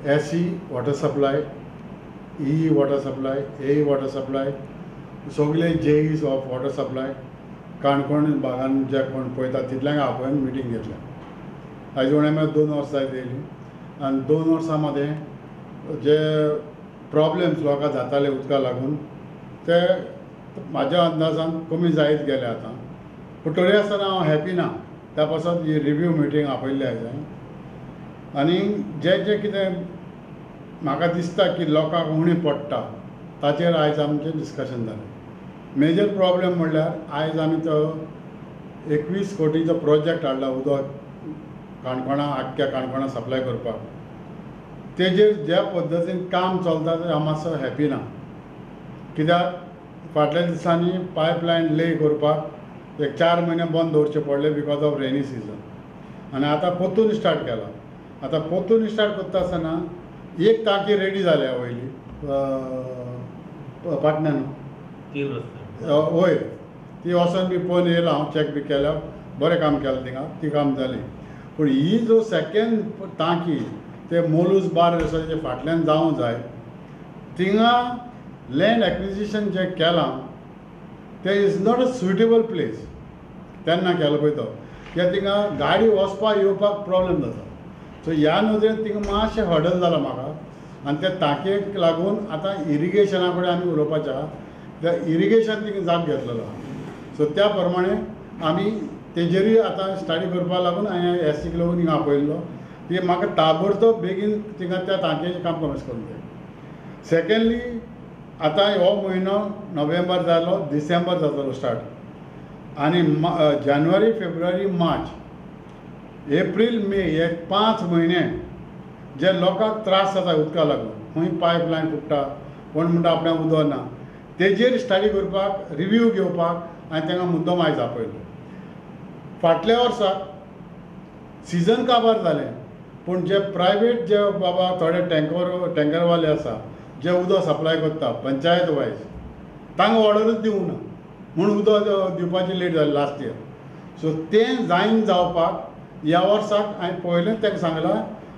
SE water supply, EE water supply, AE water supply, सगळे JEs of water supply Canacona भागान जे कोण पळयता तितल्यांक आपयन मिटींग घेतल्या. हाजे उणे 2 वर्सां येयली आनी 2 वर्सां मदें जे प्रॉब्लेम्स लोकांक जाताले उदका लागून ते म्हाज्या अंदाजान कमी जायत गेले आतां. पूण तरी आसतना हांव हॅपी ना. त्या पासत ही रिव्यू मिटींग आपयल्ली आयज हांवें. आनी जे कितें म्हाका दिसता की लोकांक उणी पडटा ताचेर आयज आमचें डिस्कशन जालें. मेजर प्रॉब्लेम म्हणल्यार आयज आमी तो 21 कोटीचो प्रोजेक्ट हाडला उदक आख्ख्या काणकोणा सप्लाय करपाक. तेजेर ज्या पद्दतीन काम चलता ते हांव मातसो हॅपी ना. कित्याक फाटल्या दिसांनी पायपलायन ले करपाक 4 म्हयने बंद दवरचे पडले बिकॉज ऑफ रेनी सिजन. आनी आतां परतून स्टार्ट केला. आतां परतून स्टार्ट करता आसतना एक टांकी रेडी जाल्या वयली पाटण्यान वयर ती वचोन बी पळोवन येयला. हांव चॅक बी केल्या, बरें काम केलें थिंगा, ती काम जाली. पूण ही जो सेकेंड टांकी ते मोलूज बार जे फाटल्यान जावंक जाय थिंगा लँड एक्विजिशन जें केलां ते is not a suitable place. तेन्ना केलो पळय तो कित्याक थिंगा गाडी वचपाक येवपाक प्रॉब्लेम जाता. सो ह्या नदरेन थिंगा मातशें हडल जालां म्हाका. आनी त्या टांकयेक लागून आतां इरिगेशना कडेन आमी उलोवपाचें आहा. त्या इरिगेशन थिंगा जाप घेतलेलो आहा. सो त्या प्रमाणे आमी तेजेरूय आतां स्टडी करपा लागून हांवें SCक लागून हिंगा आपयल्लो की म्हाका ताबडतोब बेगीन थिंगा त्या टांकयेचें काम कमेस करून जाय. सेकेंडली आतां हो म्हयनो नोव्हेंबर जालो, डिसेंबर जातलो स्टार्ट. आनी जानेवारी, फेब्रुवारी, मार्च, एप्रील, मे हे 5 म्हयने जे लोकांक त्रास जाता उदका लागून, खंय पायपलायन फुट्टा, कोण म्हणटा आपणाक उदक ना, तेजेर स्टडी करपाक, रिव्यू घेवपाक हांवें तांकां मुद्दम आयज आपयलो. फाटल्या वर्साक सिजन काबार जालें, पूण जे प्रायवेट जे बाबा थोडे टँकरवाले आसा जे उदक सप्लाय करता पंचायत वायज तांकां ऑर्डरूच दिवंक ना म्हूण उदक दिवपाचें लेट जालें लास्ट इयर. सो तें जायन जावपाक ह्या वर्साक हांवें पयलेंच तांकां सांगलां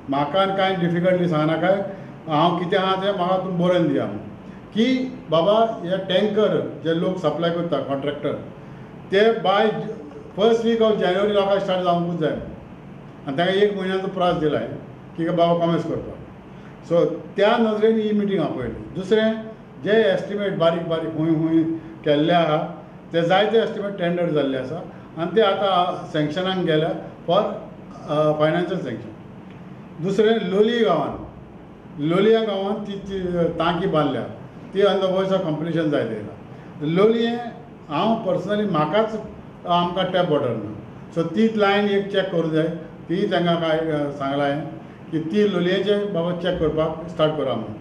म्हाका कांय डिफिकल्टी सांगनाकाय, हांव कितें आहा तें म्हाका तुमी बरोवन दिया म्हूण. की बाबा हे टँकर जे लोक सप्लाय करता कॉन्ट्रॅक्टर ते बाय फर्स्ट वीक ऑफ जानेवारी लोकांक स्टार्ट जावंकूच जाय. आनी तांकां 1 म्हयन्याचो प्रास दिला की बाबा कमेस करपाक. सो त्या नदरेन ही मिटींग आपयली. दुसरें जे एस्टिमेट बारीक बारीक खंय केल्ले आहा ते जायते एस्टिमेट टेंडर जाल्ले आसा आनी ते आतां सँक्शनाक गेल्या फॉर फायनान्शियल सँक्शन. दुसरें लोलया गांवांत ती टांकी बांदल्या ती ऑन द वर्स ऑफ कंप्लिशन जायत येयला. लोलयें हांव पर्सनली म्हाकाच आमकां टॅप वॉटर ना. सो ती लायन एक चॅक करूं जाय. ती तांकां काय सांगलां हांवें की ती लोलयेचें बाबा चॅक करपाक स्टार्ट करा म्हणून.